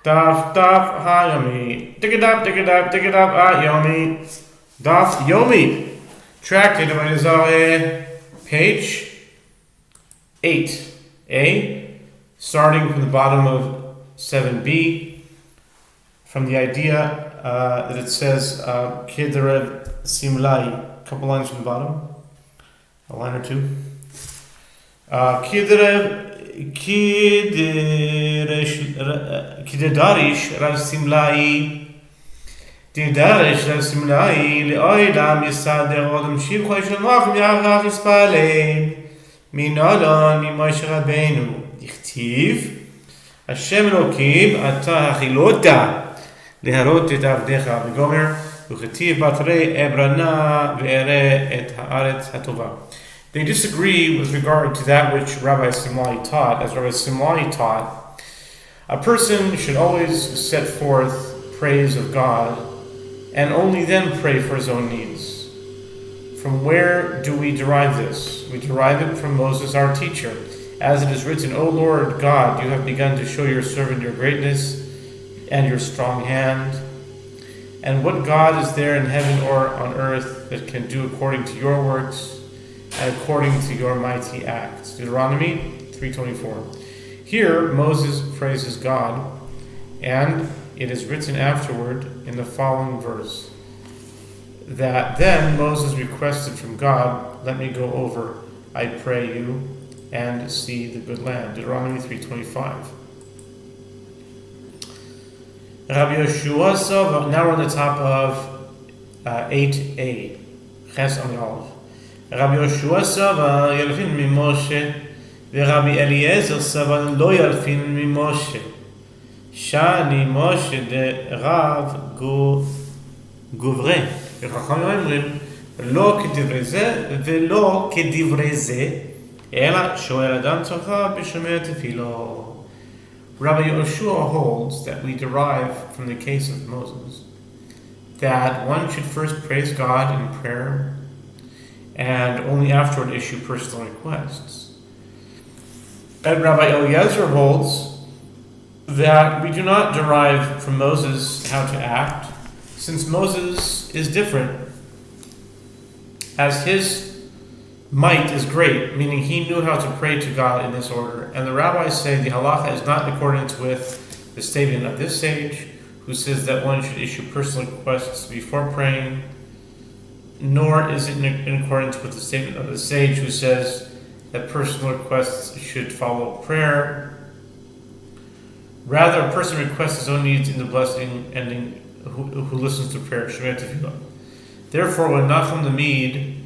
Daf Yomi. Daf Yomi. Daf Yomi. Tractate of Zarah, page 8a, starting from the bottom of 7b, from the idea that it says Kidrev Simlai, a couple lines from the bottom, a line or two. Kidarish Rav Simlai Didarish Rav Simlai Le'oidam Yisader Odom Shivcha Yishamach Yachach Yispalein Minalon Mimoshe Rabbeinu Dichtiv Hashem Elokim Ata Achilota Leharot Et Avdecha V'gomer Uchetiv Batrei Ebrana Ve'ere Et Haaretz HaTova. They disagree with regard to that which Rabbi Simlai taught. As Rabbi Simlai taught, a person should always set forth praise of God and only then pray for his own needs. From where do we derive this? We derive it from Moses, our teacher. As it is written, O Lord God, you have begun to show your servant your greatness and your strong hand. And what God is there in heaven or on earth that can do according to your works and according to your mighty acts? Deuteronomy 3:24. Here, Moses praises God, and it is written afterward in the following verse that then Moses requested from God, let me go over, I pray you, and see the good land. Deuteronomy 3:25. Rabbi Yehoshua Sofer, now we're on the top of 8a, Ches Amid Aleph. Rabbi Yehoshua Sofer ילפין ממשה, ורבי אליעזר סבר לא ילפין ממשה. שאני משה דרב גוברה. וחכמים אומרים, לא כדברי זה ולא כדברי זה, אלא שואל אדם צורך בשומע תפילו. Rabbi Yehoshua holds that we derive from the case of Moses that one should first praise God in prayer and only afterward issue personal requests. And Rabbi Eliezer holds that we do not derive from Moses how to act, since Moses is different, as his might is great, meaning he knew how to pray to God in this order. And the rabbis say the halacha is not in accordance with the statement of this sage, who says that one should issue personal requests before praying, nor is it in accordance with the statement of the sage who says that personal requests should follow prayer. Rather, a person requests his own needs in the blessing ending who listens to prayer. Therefore, when Nachum the Mede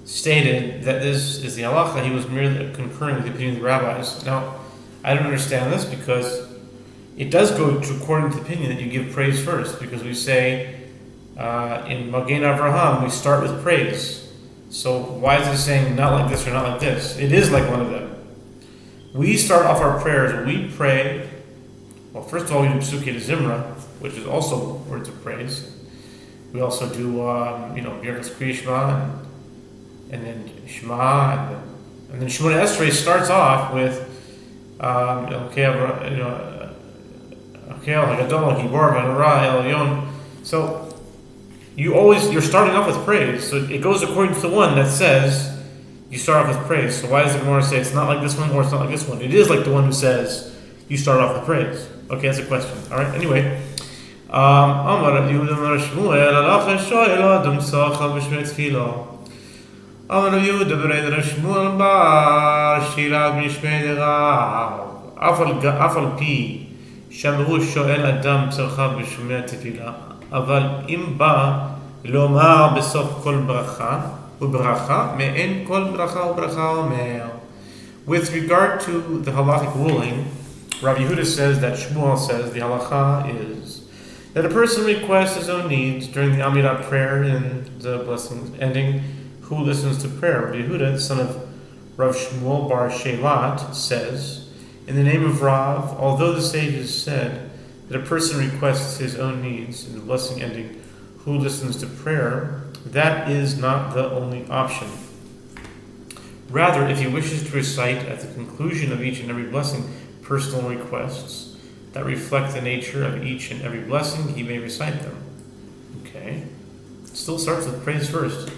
stated that this is the halacha, he was merely concurring with the opinion of the rabbis. Now, I don't understand this because it does go according to the opinion that you give praise first, because we say in Magen Avraham, we start with praise. So why is it saying not like this or not like this? It is like one of them. We start off our prayers, we pray, well, first of all, we do Psukei de Zimra, which is also words of praise. We also do, Birkas Kriya Shema, and then Shema, and then Shemona Esrei starts off with, so you're starting off with praise. So it goes according to the one that says you start off with praise. So why does the Gemara say it's not like this one or it's not like this one? It is like the one who says you start off with praise. Okay, that's a question. All right. Anyway, Amar Yehuda Shmuel Alach Shoel Adam Sachal B'Shmei Tefila. Amar Yehuda B'Rei Shmuel Bar Shirag B'Shmei Derav. Afal Pi Shamru Shoel Adam Sachal B'Shmei Tefila. אבל אם בא לומר בסוף כל ברכה וברכה, מאין כל ברכה וברכה אומר. With regard to the halachic ruling, Rabbi Yehuda says that Shmuel says the halacha is that a person requests his own needs during the Amidah prayer in the blessing ending, who listens to prayer. Rabbi Yehuda, the son of Rav Shmuel bar Shelat, says, in the name of Rav, although the sages said that a person requests his own needs in the blessing ending, who listens to prayer, that is not the only option. Rather, if he wishes to recite at the conclusion of each and every blessing personal requests, that reflect the nature of each and every blessing, he may recite them. Okay. It still starts with praise first.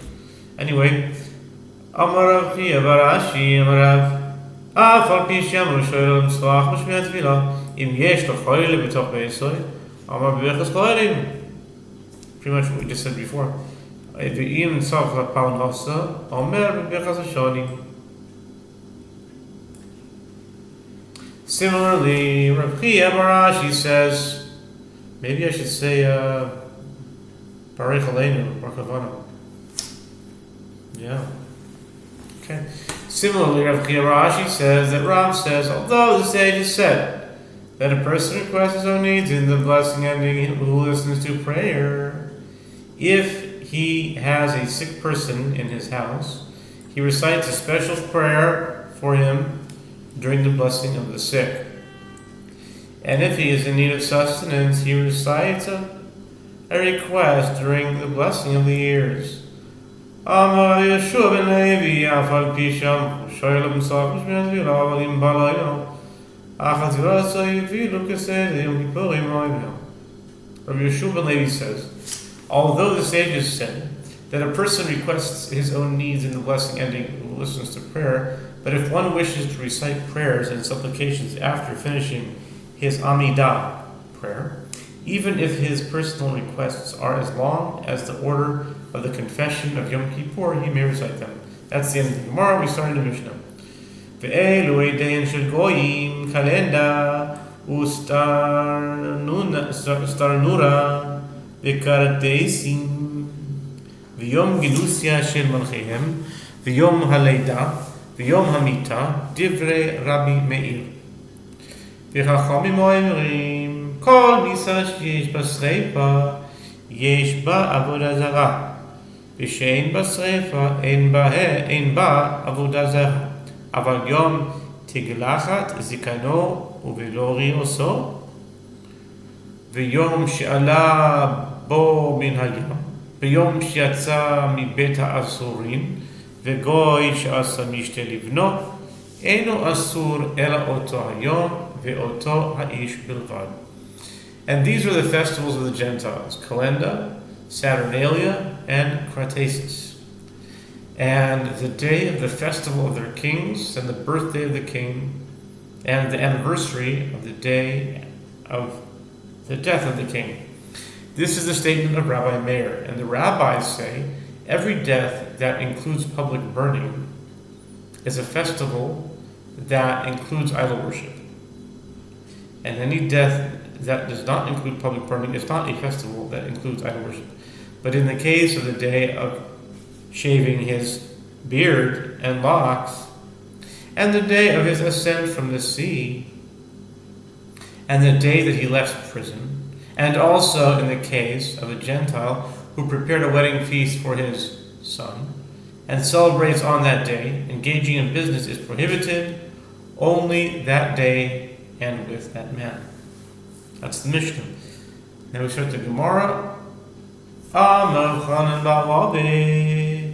Anyway, Amarav Chia Barashi Amarav Afal Pisham Shoyl Mslach Mashmiat Tefillah Im Yesh L'Choyle B'toch Be'esoy Amar B'Bechas Kohelim. Pretty much what we just said before. V'im Tzach L'Pal Nasa Omer B'Bechas Hashonim. Similarly, Rav Chia Barashi says, maybe I should say Baruch Aleinu, Baruch Avanu. Yeah. Okay. Similarly, Rav Chia Barashi says that Rav says, although the sages said that a person requests his own needs in the blessing ending who listens to prayer, if he has a sick person in his house, he recites a special prayer for him during the blessing of the sick. And if he is in need of sustenance, he recites a request during the blessing of the years. Amar Yehoshua ben Levi, Afal Pisham, Shoyl Msach Mishmiat Tefillah, Avalim Balayno, Achat Zirasa Yefilu Kesed Yom Kippurim Oimel. Rabbi Yehoshua ben Levi says, although the sages said that a person requests his own needs in the blessing ending who listens to prayer, but if one wishes to recite prayers and supplications after finishing his Amidah prayer, even if his personal requests are as long as the order of the confession of Yom Kippur, he may recite them. That's the end of the Gemara. We start in the Mishnah. Ve'elu eidein shel goyim kalenda ustarnura v'karateisim v'yom genusia shel malcheihem v'yom haleida v'yom hamita divrei Rabbi Meir v'chachamim אומרים כל ניסה שיש בשריפה יש בה עבודה זרה ושאין בשריפה אין בה עבודה זרה אבל יום תגלחת זקנו ובלא ריאוסו ויום שעלה בו מן הים ביום שיצא מבית האסורים וגוי שעשה משתה לבנו אינו אסור אלא אותו היום ואותו האיש בלבד. And these were the festivals of the Gentiles, Calenda, Saturnalia, and Cratesis. And the day of the festival of their kings, and the birthday of the king, and the anniversary of the day of the death of the king. This is the statement of Rabbi Meir, and the rabbis say every death that includes public burning is a festival that includes idol worship. And any death that does not include public burning is not a festival that includes idol worship. But in the case of the day of shaving his beard and locks, and the day of his ascent from the sea, and the day that he left prison, and also in the case of a Gentile who prepared a wedding feast for his son, and celebrates on that day, engaging in business is prohibited only that day and with that man. That's the Mishnah. Now we start the Gemara. Amar Chanan bar Rabbi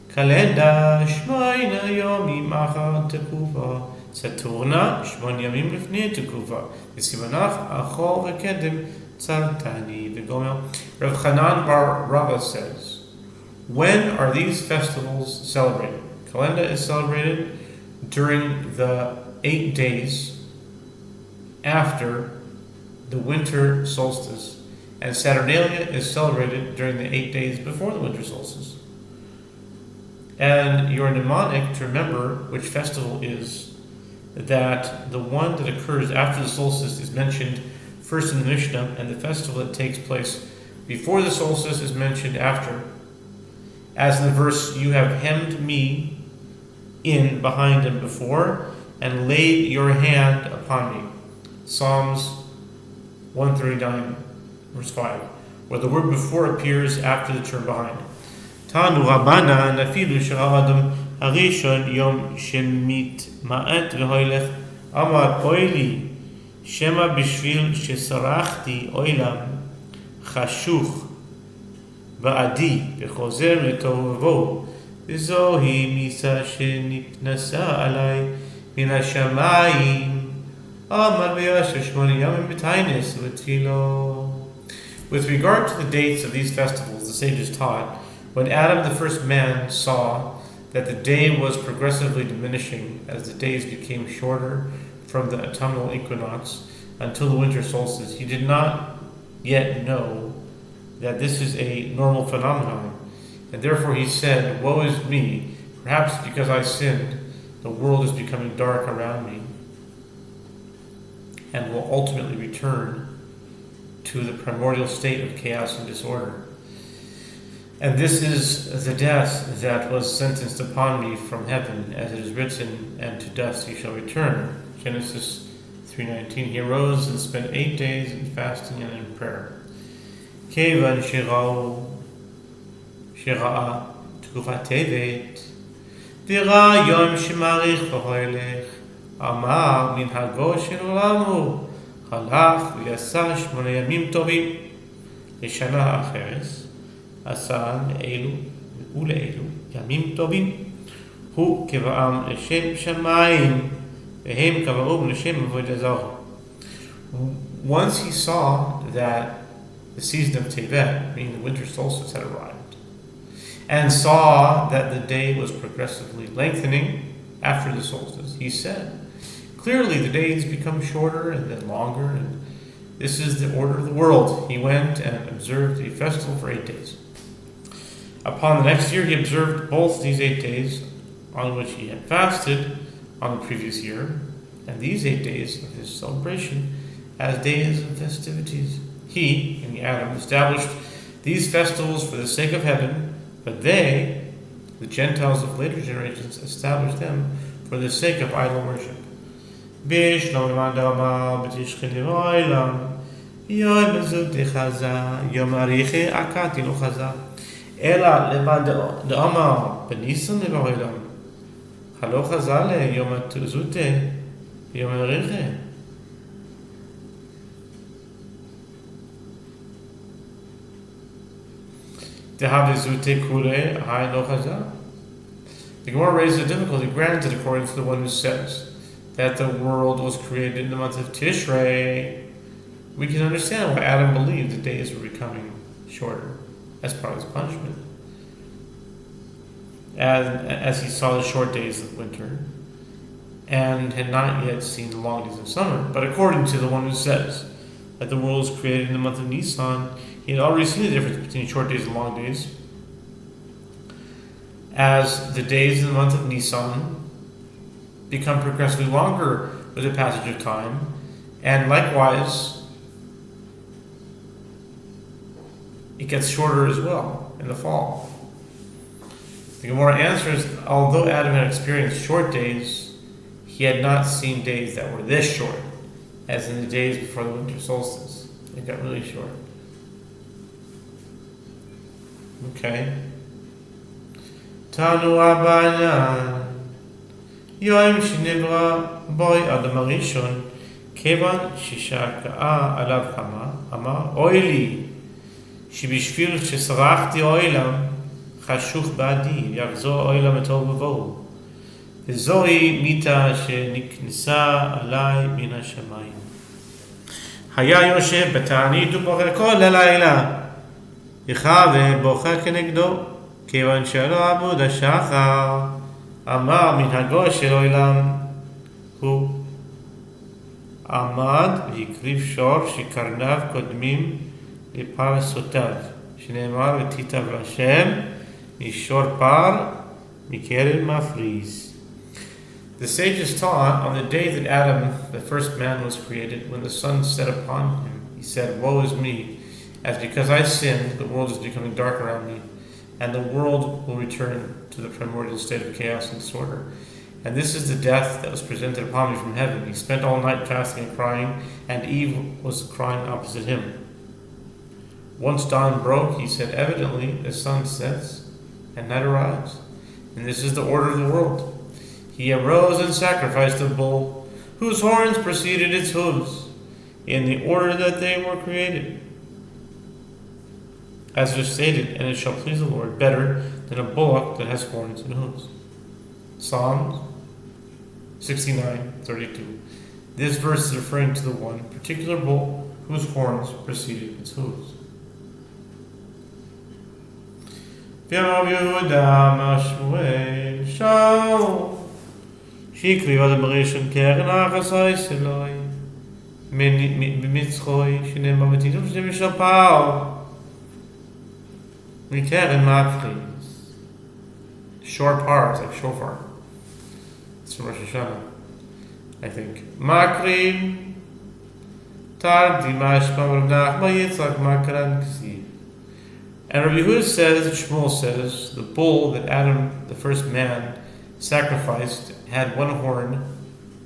Kalenda Shmoina Yomim Achar Tekuva Saturna Shmon Yamim Lifnei Tekuva V'simanach Achor V'kedem Tzaltani V'gomel. Rav Chanan bar Rabbi says, when are these festivals celebrated? Kalenda is celebrated during the 8 days after the winter solstice, and Saturnalia is celebrated during the 8 days before the winter solstice. And you're mnemonic to remember which festival is that the one that occurs after the solstice is mentioned first in the Mishnah, and the festival that takes place before the solstice is mentioned after. As in the verse, you have hemmed me in behind and before, and laid your hand upon me. Psalms 139, verse 5, where the word before appears after the term behind. Tanu Rabbanan afilu sh'ha'adam harishon yom shemitma'at v'hoylech amar oili shema b'shvil shesarachti oilam chashuch ba'adi v'chozer l'tovo v'zohi misa shenipnasa alai min hashamayim With regard to the dates of these festivals, the sages taught, when Adam the first man saw that the day was progressively diminishing as the days became shorter from the autumnal equinox until the winter solstice, he did not yet know that this is a normal phenomenon, and therefore he said, "Woe is me, perhaps because I sinned, the world is becoming dark around me, and will ultimately return to the primordial state of chaos and disorder. And this is the death that was sentenced upon me from heaven, as it is written, and to dust you shall return." Genesis 3:19. He arose and spent 8 days in fasting and in prayer. Kevan shira'a tkufa tevet dira yom shemarich v'hoilech amar minhago shel olam hu halach v'yasa 8 yamim tovim לשנה האחרת עשה לאלו ולאלו ימים טובים הוא קבעם לשם שמיים והם קבעו לשם עבודה זרה. Once he saw that the season of Tevet, meaning the winter solstice, had arrived, and saw that the day was progressively lengthening after the solstice, he said, "Clearly the days become shorter and then longer, and this is the order of the world." He went and observed a festival for 8 days. Upon the next year, he observed both these 8 days on which he had fasted on the previous year, and these 8 days of his celebration as days of festivities. He, meaning Adam, established these festivals for the sake of heaven, but they, the Gentiles of later generations, established them for the sake of idol worship. The Gemara raises a difficulty. Granted, according to the one who says that the world was created in the month of Tishrei, we can understand why Adam believed the days were becoming shorter as part of his punishment, as he saw the short days of winter and had not yet seen the long days of summer. But according to the one who says that the world was created in the month of Nisan, he had already seen the difference between short days and long days, as the days in the month of Nisan become progressively longer with the passage of time, and likewise it gets shorter as well in the fall. The Gemara answers, although Adam had experienced short days, he had not seen days that were this short, as in the days before the winter solstice. They got really short. Okay. Tanu Abana Yom Shinibra Boy Adam Arishon Kevan Shishaka'a Alav Kama Amar Oili Shibishvil Shesarachti Oilam Chashuch Badi Yachzor Oilam Etol Bavo Zoi Mita Sheniknisa Alai Min HaShamayim Haya Yoshev Betani Dubocher Kol Halayla Yichave Bocha Kenegdo כיוון שלא עבוד השחר, אמר מנהגו של עולם, הוא עמד והקריב שור שקרניו קודמים לפרסותיו, שנאמר ותיטב השם משור פר מקרן מפריז. The sages taught on the day that Adam, the first man, was created, when the sun set upon him, he said, "Woe is me, as because I sinned, the world is becoming dark around me, and the world will return to the primordial state of chaos and disorder. And this is the death that was presented upon me from heaven." He spent all night fasting and crying, and Eve was crying opposite him. Once dawn broke, he said, "Evidently the sun sets and night arrives, and this is the order of the world." He arose and sacrificed a bull, whose horns preceded its hooves, in the order that they were created, as it is stated, "And it shall please the Lord better than a bullock that has horns and hooves." Psalms 69:32. This verse is referring to the one particular bull whose horns preceded its hooves. Shikri was a Bereshon Keren Achasai Seloi B'mitzchoi Shinema B'tidum Shem Shapao Mikeren Mafris. Short parts like shofar. It's from Rosh Hashanah, I think. Makrim Tardi Mashpam Rav Nachma Yitzchak Makran Ksiv. And Rabbi Yehuda says, Shmuel says, the bull that Adam, the first man, sacrificed had one horn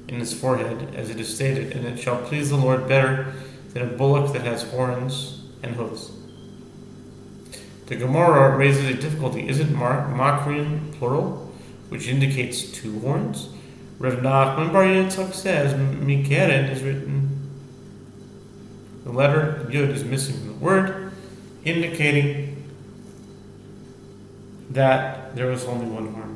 in its forehead, as it is stated, and it shall please the Lord better than a bullock that has horns and hooves. The Gemara raises a difficulty. Isn't makrim plural, which indicates two horns? Rav Nachman Bar Yitzchak says, Mikeren is written. The letter Yud is missing from the word, indicating that there was only one horn.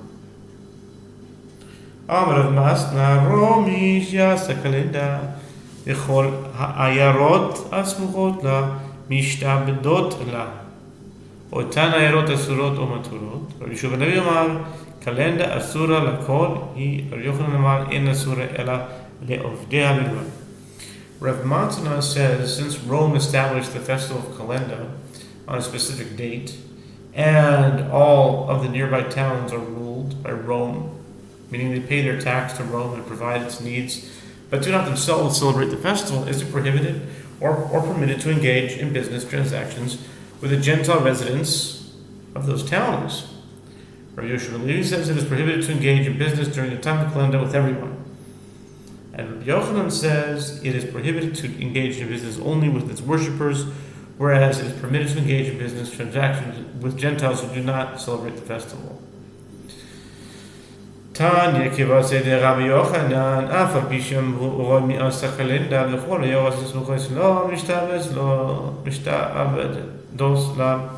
Amar Masna Romish Yasakalenda Echol Ayarot Asmuchot La Mishtabedot La Otan Ayarot Asurot Omaturot. Rabbi Yehoshua Navi Amar Kalenda Asura Lakol Hi Rabbi Yochanan Amar In Asura Ela Le'ovdei Bilvad. Rav Matana says, since Rome established the festival of Kalenda on a specific date, and all of the nearby towns are ruled by Rome, meaning they pay their tax to Rome and provide its needs, but do not themselves celebrate the festival, is it prohibited or permitted to engage in business transactions with the Gentile residents of those towns? Rabbi Yehoshua says it is prohibited to engage in business during the time of Kalenda with everyone. And Rabbi Yochanan says it is prohibited to engage in business only with its worshippers, whereas it is permitted to engage in business transactions with Gentiles who do not celebrate the festival. Tanya Kivase de Rabbi Yochanan, Afa Bisham Romi Asakalinda, the Holy Yoras Mukoslo, Mishtabes Lo, Mishtabed Dos La,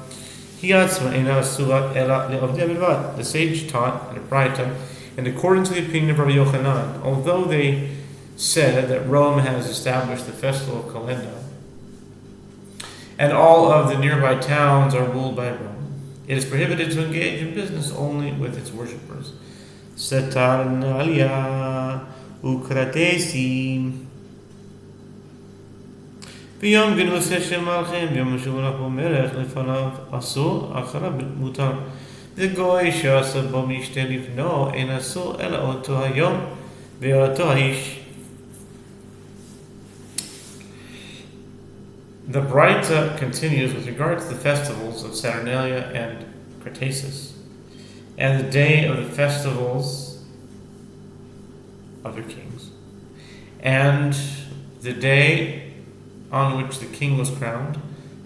Hiatsma in Surat Ela Le'ovdei Bilvad. The sage taught in a Braita, in accordance with the opinion of Rabbi Yochanan, although they said that Rome has established the festival of Kalenda, and all of the nearby towns are ruled by Rome, it is prohibited to engage in business only with its worshippers. Setar Nalia Ukratesi Biyom Ginus Hashem Malchem Biyom Shulach Omerech Lefanav Asu Achara Mutar. The Goy Shasa Bomishtelif No in Asu Ela Oto Hayom Ve'oto Haish. The Braita continues with regard to the festivals of Saturnalia and Crataesis, and the day of the festivals of their kings, and the day on which the king was crowned.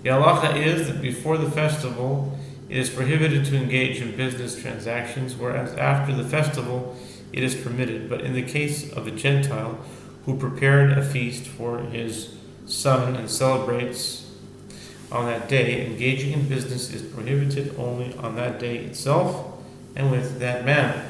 The halacha is that before the festival it is prohibited to engage in business transactions, whereas after the festival it is permitted. But in the case of a Gentile who prepared a feast for his son and celebrates on that day, engaging in business is prohibited only on that day itself and with that man.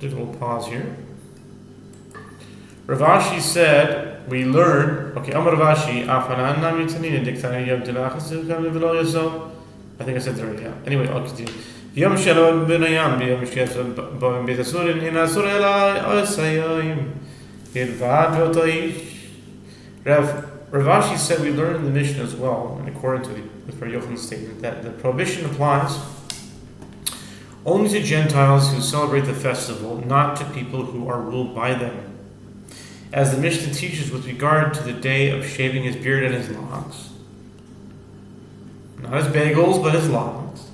There's a little pause here. Rav Ashi said, we learn, Amar Rav Ashi, I think I said that already, yeah. Anyway, I'll continue. Yom Shalom ben Ayam, Yom Shalom ben Bet Asurin, in Asur Elai, Osayoim, Hilvad Votoish. Rav Ashi said, we learn in the Mishnah as well, in accordance with Rabbi Yochanan's statement, that the prohibition applies only to Gentiles who celebrate the festival, not to people who are ruled by them. As the Mishnah teaches with regard to the day of shaving his beard and his locks. Not his bagels, but his locks.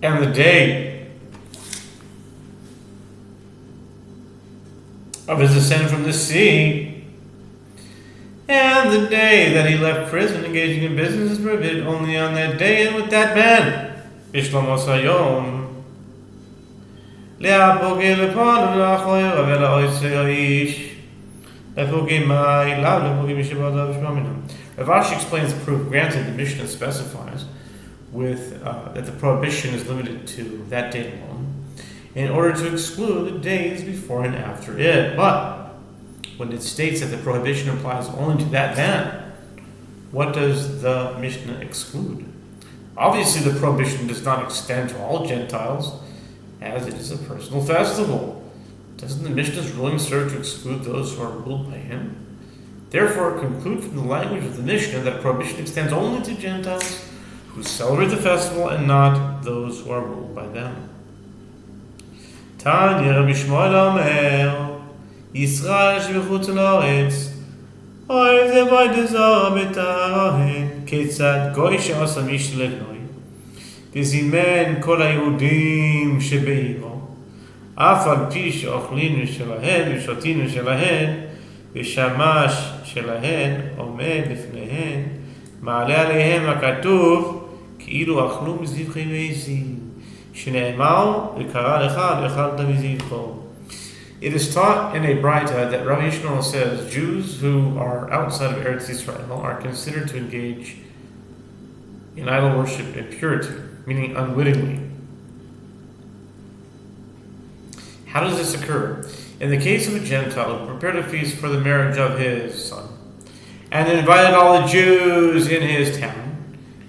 And the day of his ascent from the sea, and the day that he left prison engaging in business is prohibited only on that day and with that man. בשלומוס היום. להפוגי לפון ולאחויר ולאויסי האיש. לפוגי מאי, לאו לפוגי משבודה ושממינם. Rav Ashi explains the proof. Granted, the Mishnah specifies that the prohibition is limited to that date alone, in order to exclude the days before and after it. But when it states that the prohibition applies only to that then, what does the Mishnah exclude? Obviously, the prohibition does not extend to all Gentiles, as it is a personal festival. Doesn't the Mishnah's ruling serve to exclude those who are ruled by him? Therefore, conclude from the language of the Mishnah that prohibition extends only to Gentiles who celebrate the festival and not those who are ruled by them. Tanya Rabbi Shmuel Omer, Yisrael shebechutz la'aretz, oy zevay Zarah betahen, ketzad goy she'asa mish legnoi, v'zimen kol haYehudim shebe'iro, אף על פי שאוכלינו שלהן ושותינו שלהן ושמש שלהן עומד לפניהן מעלה עליהם הכתוב כאילו אכלו מזבחי ועזים שנאמר וקרא לך ואכלת מזבחו. It is taught in a Braita that Rabbi Yishmael says Jews who are outside of Eretz Yisrael are considered to engage in idol worship in purity, meaning unwittingly. How does this occur? In the case of a Gentile who prepared a feast for the marriage of his son, and invited all the Jews in his town,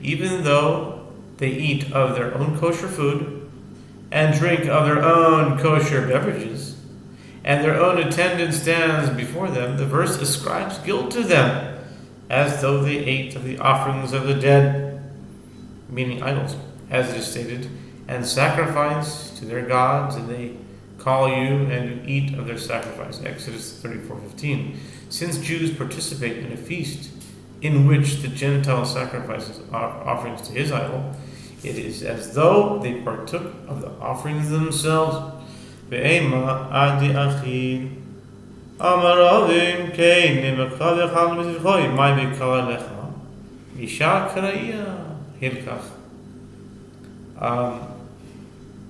even though they eat of their own kosher food, and drink of their own kosher beverages, and their own attendant stands before them, the verse ascribes guilt to them, as though they ate of the offerings of the dead, meaning idols, as it is stated, and sacrifice to their gods, and they call you and you eat of their sacrifice. Exodus 34:15. Since Jews participate in a feast in which the Gentile sacrifices offerings to his idol, it is as though they partook of the offerings themselves. Ve'ema adi achid amar avim kein nemekha v'echal mizvchoi mai v'kala lecha isha karaya hilkach.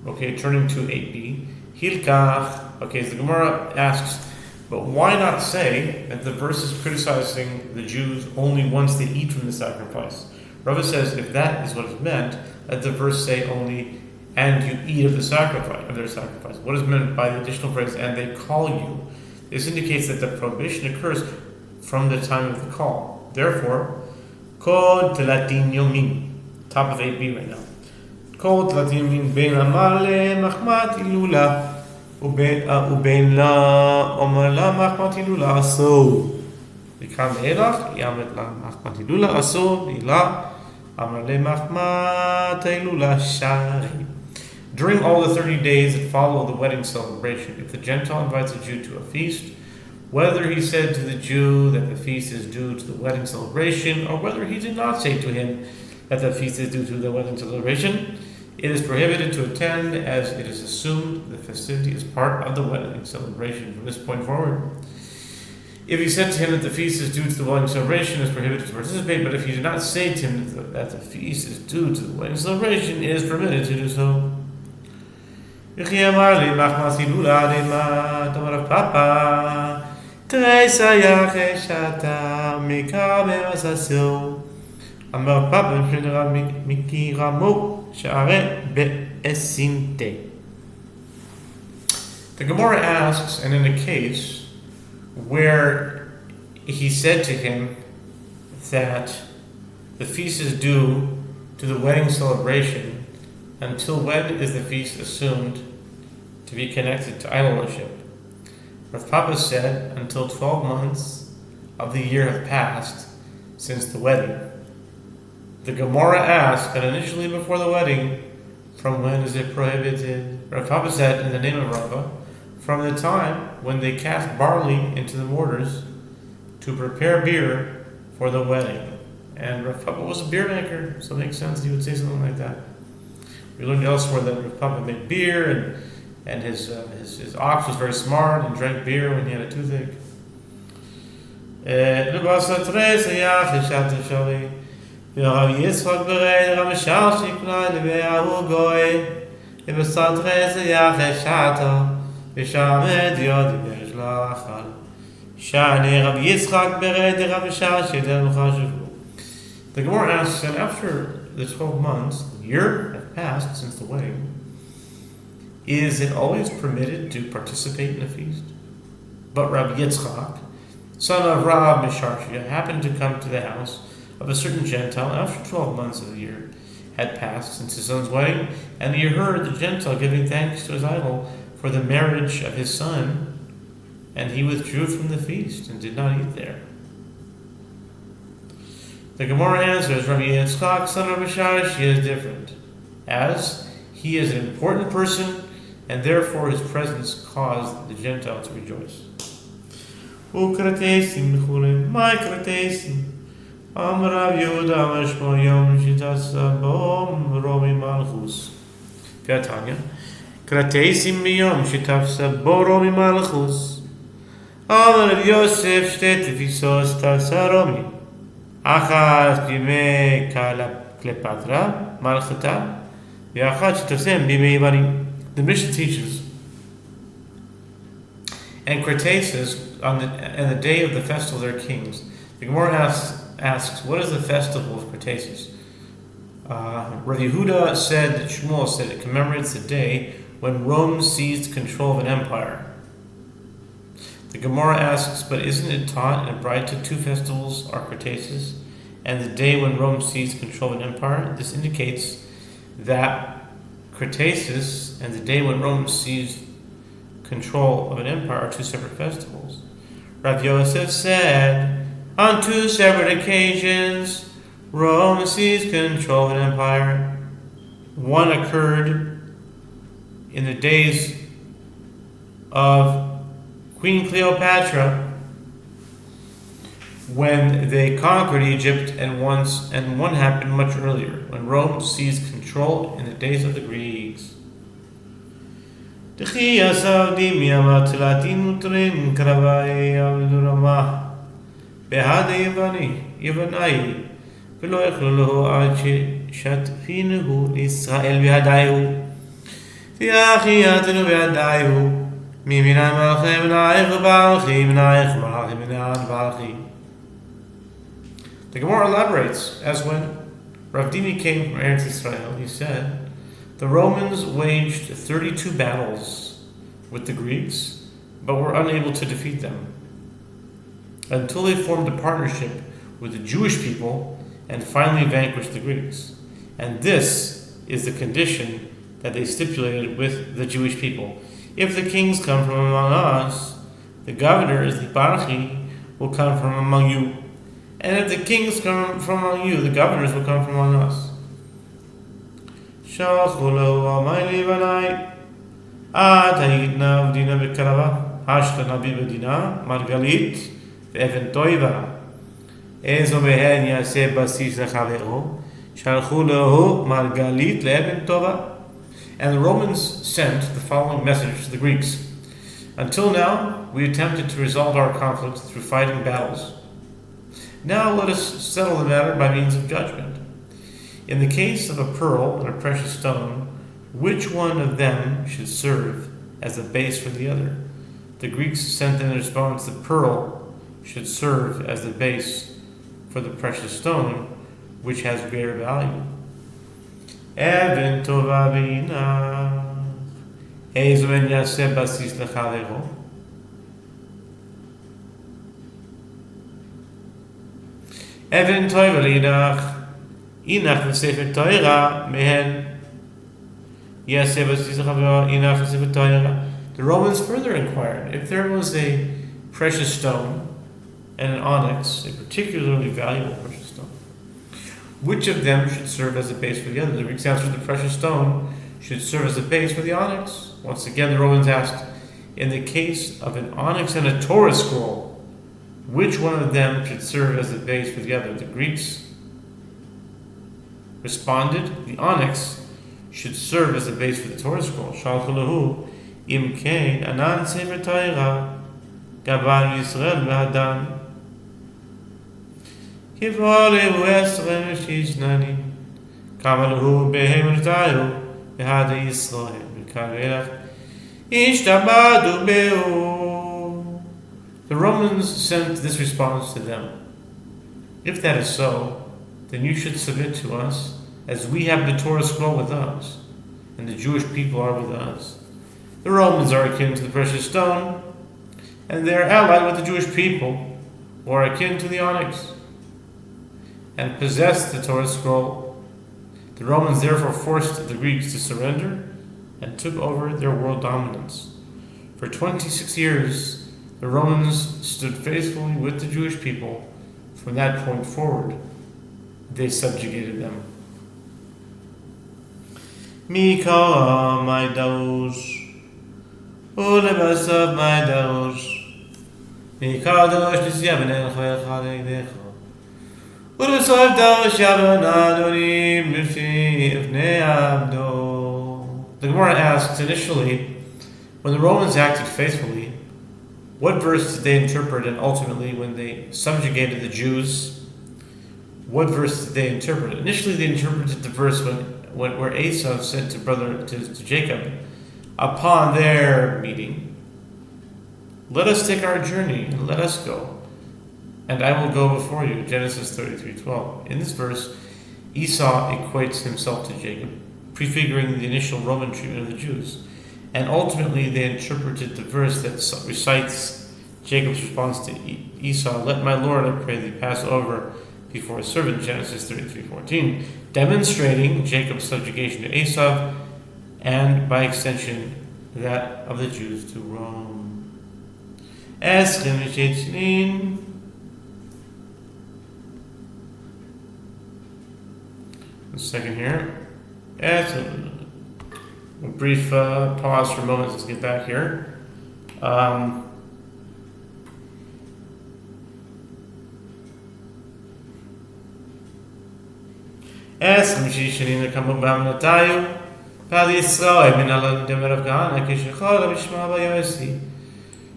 Okay, turning to 8b. Hilkach. Okay, so the Gemara asks, but why not say that the verse is criticizing the Jews only once they eat from the sacrifice? Rava says, if that is what is meant, let the verse say only, and you eat of the sacrifice, of their sacrifice. What is meant by the additional phrase, and they call you? This indicates that the prohibition occurs from the time of the call. Therefore, Kod Telatin Yomi, top of 8b right now. Kod Telatin Yomi ben amar le machmat ilula. ובין לה אומר לה מחמת הילולה אסור וכאן ואילך יאמר לה מחמת הילולה אסור ואילה אמר לה מחמת ההילולה שרי. During all the 30 days that follow the wedding celebration, if the Gentile invites a Jew to a feast, whether he said to the Jew that the feast is due to the wedding celebration or whether he did not say to him that the feast is due to the wedding celebration, it is prohibited to attend, as it is assumed the festivity is part of the wedding celebration from this point forward. If he said to him that the feast is due to the wedding celebration, it is prohibited to participate, but if he did not say to him that the feast is due to the wedding celebration, it is permitted to do so. אמר פאפה מפני רב מקירמו שערי באסינטה. The Gemara asks, and in a case where he said to him that the feast is due to the wedding celebration, until when is the feast assumed to be connected to idol worship? Rav Papa said, until 12 months of the year have passed since the wedding. The Gemara asked, and initially before the wedding, from when is it prohibited? Rav Papa said, in the name of Rava, from the time when they cast barley into the mortars to prepare beer for the wedding. And Rav Papa was a beer maker, so it makes sense he would say something like that. We learned elsewhere that Rav Papa made beer, and his ox was very smart and drank beer when he had a toothache. Rav Yitzchak bereid Rav Shalshi Knai Leve'ahu Goy Ibesatre Zeyach Eshata Vishamed Yod Yishlachal Shani Rav Yitzchak bereid Rav Shalshi Del Chashuvu. The Gemara asks, and after the 12 months, a year have passed since the wedding, is it always permitted to participate in a feast? But Rav Yitzchak, son of Rav Misharshia, happened to come to the house of a certain Gentile after 12 months of the year had passed since his son's wedding, and he heard the Gentile giving thanks to his idol for the marriage of his son, and he withdrew from the feast and did not eat there. The Gemara answers, Rabbi Yitzchak, son of Misharshia, is different, as he is an important person, and therefore his presence caused the Gentile to rejoice. Ukratesim mechulin, my kratesim. Amrav Yehuda Mashmo Yom Shitasa Bom Romi Malchus. Gatanya. Kratesim miyom shitafsa Boromi Malchus. Amrav Yosef Shtet Visos Tafsa Romi. Achas Bime Klepatra Malchata. Yachach Tafsem Bime Ivarim. The Mishnah teaches, and Crataesis on the day of the festival of their kings. The Gemara asks, what is the festival of Crataesis? Rav Yehuda said that Shmuel said it commemorates the day when Rome seized control of an empire. The Gemara asks, but isn't it taught in a bride to two festivals are Crataesis and the day when Rome seized control of an empire? This indicates that Crataesis and the day when Rome seized control of an empire are two separate festivals. Rav Yosef said, on two separate occasions, Rome seized control of an empire. One occurred in the days of Queen Cleopatra when they conquered Egypt, and one happened much earlier when Rome seized control in the days of the Greeks. The Gemara elaborates, as when Rav Dimi came from Eretz Israel, he said, the Romans waged 32 battles with the Greeks, but were unable to defeat them, until they formed a partnership with the Jewish people and finally vanquished the Greeks. And this is the condition that they stipulated with the Jewish people. If the kings come from among us, the governors, the barchi, will come from among you. And if the kings come from among you, the governors will come from among us. And the Romans sent the following message to the Greeks. Until now, we attempted to resolve our conflicts through fighting battles. Now let us settle the matter by means of judgment. In the case of a pearl and a precious stone, which one of them should serve as the base for the other? The Greeks sent in response, the pearl should serve as the base for the precious stone, which has greater value. Even tova v'inach, ezo ben yaseh basis lechavero. Even tova v'inach, inach v'sefer Torah mehen yaseh basis lechavero, inach v'sefer Torah. The Romans further inquired, if there was a precious stone and an onyx, a particularly valuable precious stone, which of them should serve as a base for the other? The Greeks answered, the precious stone should serve as a base for the onyx. Once again, the Romans asked, in the case of an onyx and a Torah scroll, which one of them should serve as a base for the other? The Greeks responded, the onyx should serve as a base for the Torah scroll. Shalchu lahu im kein anan sefer Torah gaban Yisrael v'hadan. Kivalehu esrem shishnani. Kamalahu behemrtayu. Behada Yisrael. B'karelach. Ishtabadu behu. The Romans sent this response to them. If that is so, then you should submit to us, as we have the Torah scroll with us, and the Jewish people are with us. The Romans are akin to the precious stone, and they are allied with the Jewish people, who are akin to the onyx, and possess the Torah scroll. The Romans therefore forced the Greeks to surrender, and took over their world dominance. For 26 years, the Romans stood faithfully with the Jewish people. From that point forward, they subjugated them. Mikara my daus, Ulebasav my daus, Mikadosh Nisyabanen Chayachadegdecha, Ulebasav daus Yabanadoni Mifi Ifne Abdo. The Gemara asks initially, when the Romans acted faithfully, what verse did they interpret, and ultimately when they subjugated the Jews, what verse did they interpret? Initially they interpreted the verse where Esau said to Jacob, upon their meeting, let us take our journey and let us go, and I will go before you, Genesis 33:12. In this verse, Esau equates himself to Jacob, prefiguring the initial Roman treatment of the Jews. And ultimately they interpreted the verse that recites Jacob's response to Esau, let my Lord, I pray thee, pass over before his servant, Genesis 33:14, demonstrating Jacob's subjugation to Esau, and by extension that of the Jews to Rome. A second here. A brief pause for a moment. Let's get back here. Pad Yisrael min alad demerav Kahana kishachal b'shma b'yosi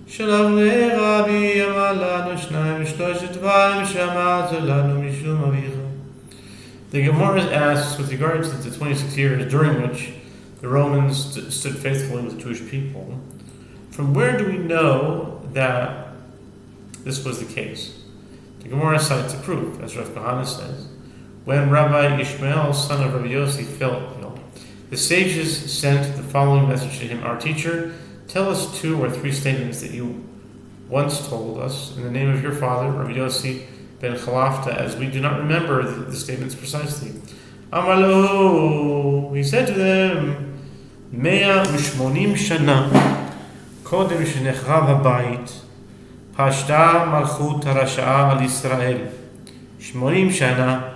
shalom leRabbi Yamalanu shnayim v'shloshet dvarim she'amarta lanu mishum avicha. The Gemara asks, with regard to the 26 years during which the Romans stood faithfully with the Jewish people, from where do we know that this was the case? The Gemara cites a proof, as Rav Kahana says. When Rabbi Ishmael, son of Rabbi Yossi, fell ill, the sages sent the following message to him: Our teacher, tell us 2 or 3 statements that you once told us in the name of your father, Rabbi Yossi ben Chalafta, as we do not remember the statements precisely. Amalu, he said to them, 180 shana kodem shenechrav habayit pashta malchut harasha'a al Yisrael 80 shana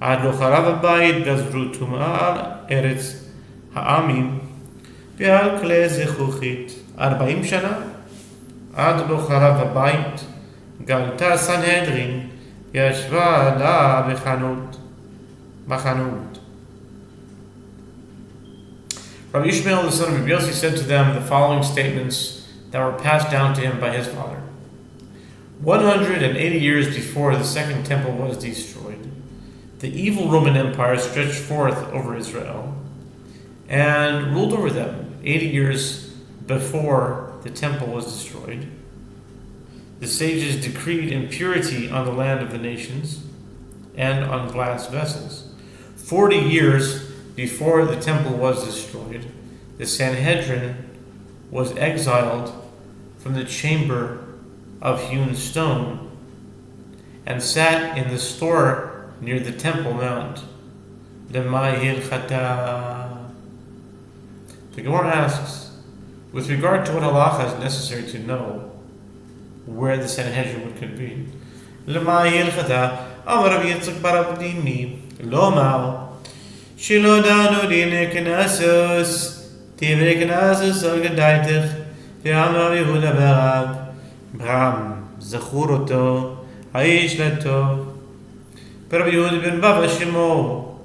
עד לא חרב הבית גזרו טומאה על ארץ העמים ועל כלי זכוכית 40 שנה עד לא חרב הבית גלתה סנהדרין וישבה לה בחנות. Rabbi Ishmael, the son of Rabbi Yossi, said to them the following statements that were passed down to him by his father. 180 years before the second temple was destroyed, the evil Roman Empire stretched forth over Israel and ruled over them 80 years before the temple was destroyed. The sages decreed impurity on the land of the nations and on glass vessels. 40 years before the temple was destroyed, the Sanhedrin was exiled from the chamber of hewn stone and sat in the store near the Temple Mount. The Gemara asks, with regard to what halacha is necessary to know where the Sanhedrin would convene. שלא דנו דיני כנסוס, דברי כנסוס על גדייתך, ואמר יהודה ברב, ברם, זכור אותו, האיש לטוב. ברב יהודה בן בבא שמו,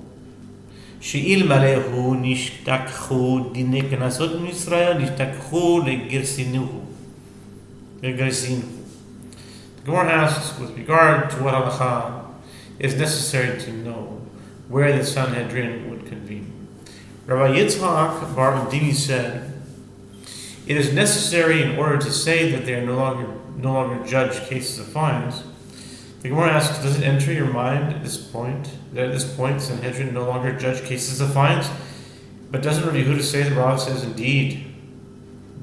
שאלמלא הוא נשתכחו דיני כנסות מישראל, נשתכחו לגרסינו. The Gemara asks, with regard to what halacha it is necessary to know where the Sanhedrin would convene. Rabbi Yitzhak bar Abdini said, it is necessary in order to say that they are no longer judge cases of fines. The Gemara asks, does it enter your mind at this point Sanhedrin no longer judge cases of fines? But doesn't Rabbi Yehuda say, the Rav says, indeed,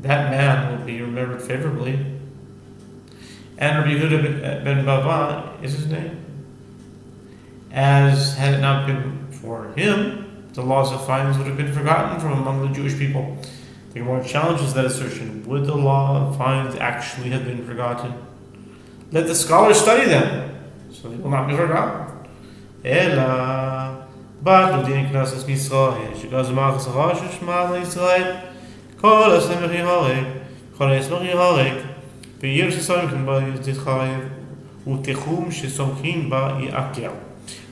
that man will be remembered favorably. And Rabbi Yehuda ben Bava is his name. As had it not been for him, the laws of fines would have been forgotten from among the Jewish people. The Gemara challenges that assertion. Would the law of fines actually have been forgotten? Let the scholars study them, so they will not be forgotten. Ela, but l'din knesses Yisrael, shegaz ma'achas harash shema Yisrael, kol esem v'chihorek, kol esem v'chihorek, v'yir shesomkin ba yitchayev, u'techum shesomkin ba yi'akel.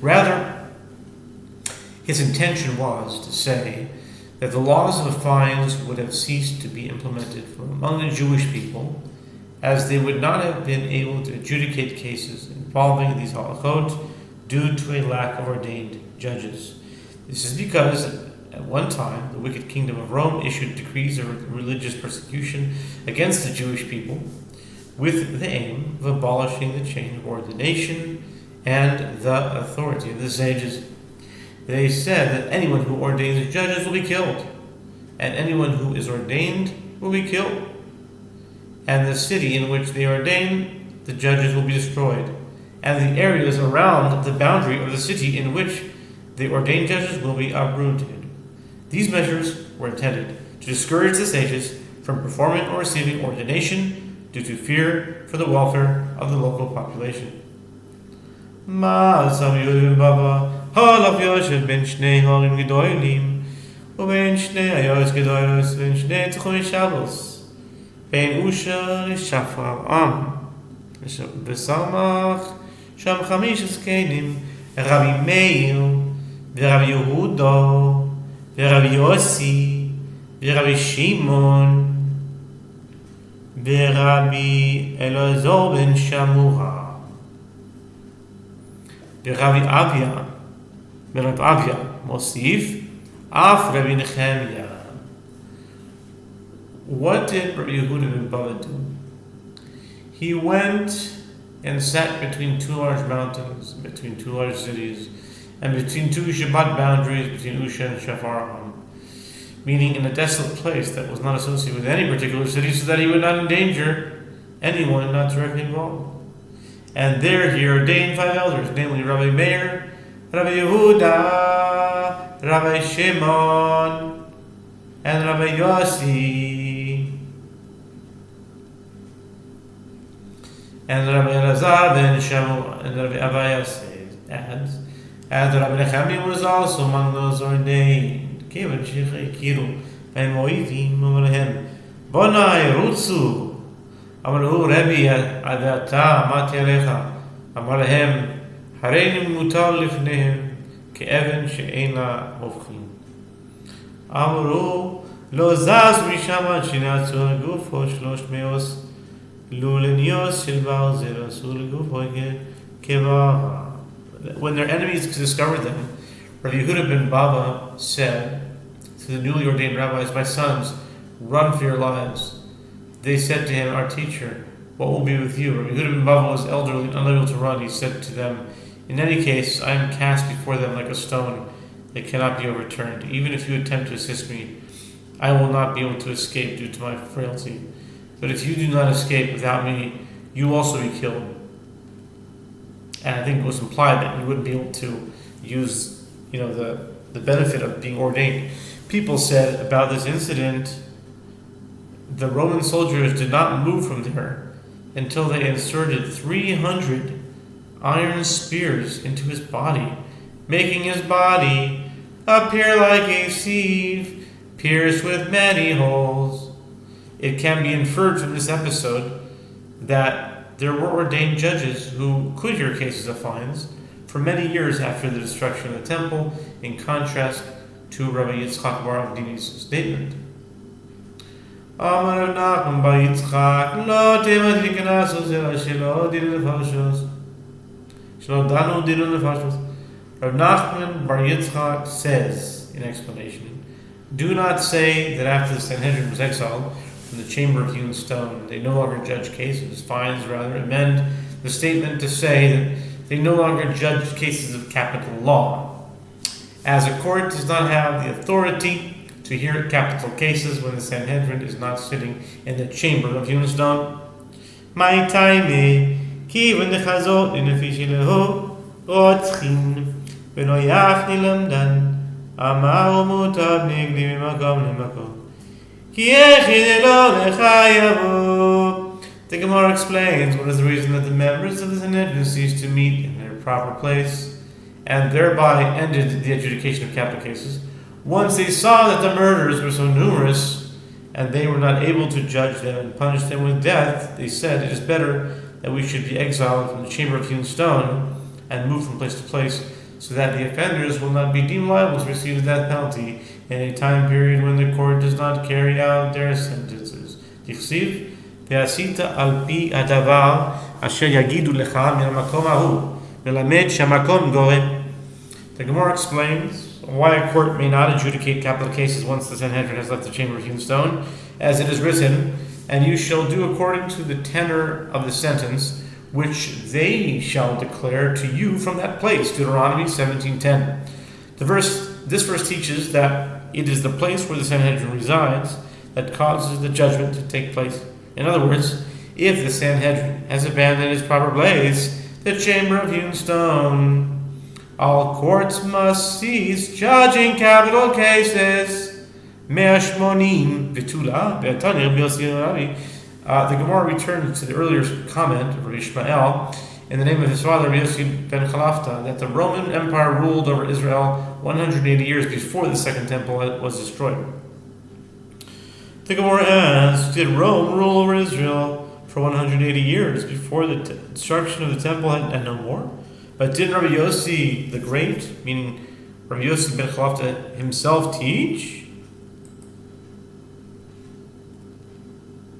Rather, his intention was to say that the laws of fines would have ceased to be implemented from among the Jewish people, as they would not have been able to adjudicate cases involving these halachot due to a lack of ordained judges. This is because at one time the wicked kingdom of Rome issued decrees of religious persecution against the Jewish people with the aim of abolishing the chain of ordination and the authority of the sages. They said that anyone who ordains judges will be killed, and anyone who is ordained will be killed. And the city in which they ordain the judges will be destroyed, and the areas around the boundary of the city in which they ordain judges will be uprooted. These measures were intended to discourage the sages from performing or receiving ordination due to fear for the welfare of the local population. Halav Yosef ben Shnei Horim Gedolim, uben Shnei Ayos Gedolos, ben Shnei Tchoni Shabbos, ben Usha Shafar Am, Besamach, Sham Chamish Eskenim, Rabbi Meir, Rabbi Yehuda, Rabbi Yossi, Rabbi Shimon, Rabbi Elazar ben Shamura, Rabbi Avia, Rabbi Avia, Mosif, Af Rabbi Nechemia. What did Rabbi Yehuda ben Bava do? He went and sat between two large mountains, between two large cities, and between two Shabbat boundaries, between Usha and Shafaram, meaning in a desolate place that was not associated with any particular city, so that he would not endanger anyone not directly involved. And there he ordained 5 elders, namely Rabbi Meir, Rabbi Yehuda, Rabbi Shimon, and Rabbi Yossi, and Rabbi Elazar ben Shamu, and Rabbi Avaya adds, and Rabbi Nechemia was also among those ordained. Kivan Shechei Kiru, Ben Moivim, Umalehem, Bonai Rutsu, Amaru Rebbe Adata, Mati Alecha, Amalehem, Harenim Mutal Lifnehem, Ke'evan She'ena Hofchim. Amaru, Lo Zaz Mishama Shinatsu Gufo Shlosh Meos, Lulenios Shilbar Zera Sul Gufo Kevara. When their enemies discovered them, Rabbi Yehuda ben Bava said to the newly ordained rabbis, "My sons, run for your lives." They said to him, "Our teacher, what will be with you?" Rabbi Yehuda ben Bava was elderly and unable to run. He said to them, "In any case, I am cast before them like a stone that cannot be overturned. Even if you attempt to assist me, I will not be able to escape due to my frailty. But if you do not escape without me, you will also be killed." And I think it was implied that you wouldn't be able to use, the benefit of being ordained. People said about this incident, the Roman soldiers did not move from there until they inserted 300 iron spears into his body, making his body appear like a sieve, pierced with many holes. It can be inferred from this episode that there were ordained judges who could hear cases of fines for many years after the destruction of the temple, in contrast to Rabbi Yitzchak bar Avdini's statement. Amar Rav Nachman bar Yitzchak, lo temat liknasos ela shelo din lefarshos, Rav Nachman Bar Yitzchak says, in explanation, do not say that after the Sanhedrin was exiled from the chamber of hewn stone, they no longer judge cases, fines rather. Amend the statement to say that they no longer judge cases of capital law, as a court does not have the authority to hear capital cases when the Sanhedrin is not sitting in the chamber of hewn stone. My time, kiven dechazot lenefish רוצחין ונויח נלמדן אמר ומוטב נגלי ממקום למקום כי יחיד אלו לך יבוא. The Gemara explains what is the reason that the members of the Sanhedrin ceased to meet in their proper place and thereby ended the adjudication of capital cases. Once they saw that the murderers were so numerous and they were not able to judge them and punish them with death, they said it is better that we should be exiled from the chamber of hewn stone and move from place to place, so that the offenders will not be deemed liable to receive the death penalty in a time period when the court does not carry out their sentences. Dichsiv, ve'asita al pi hadavar asher yagidu lecha min hamakom hahu, melamed shamakom gorem. The Gemara explains why a court may not adjudicate capital cases once the Sanhedrin has left the chamber of hewn stone, as it is written, and you shall do according to the tenor of the sentence which they shall declare to you from that place. Deuteronomy 17:10. This verse teaches that it is the place where the Sanhedrin resides that causes the judgment to take place. In other words, if the Sanhedrin has abandoned its proper place, the chamber of hewn stone, all courts must cease judging capital cases. Me'ashmonim v'tula be'atanir b'yossi. The Gemara returned to the earlier comment of Rabbi Ishmael in the name of his father Yossi ben Chalafta that the Roman Empire ruled over Israel 180 years before the Second Temple was destroyed. The Gemara asks, did Rome rule over Israel for 180 years before the destruction of the Temple and no more? But didn't Rabbi Yossi the Great, meaning Rabbi Yossi ben Chalafta himself, teach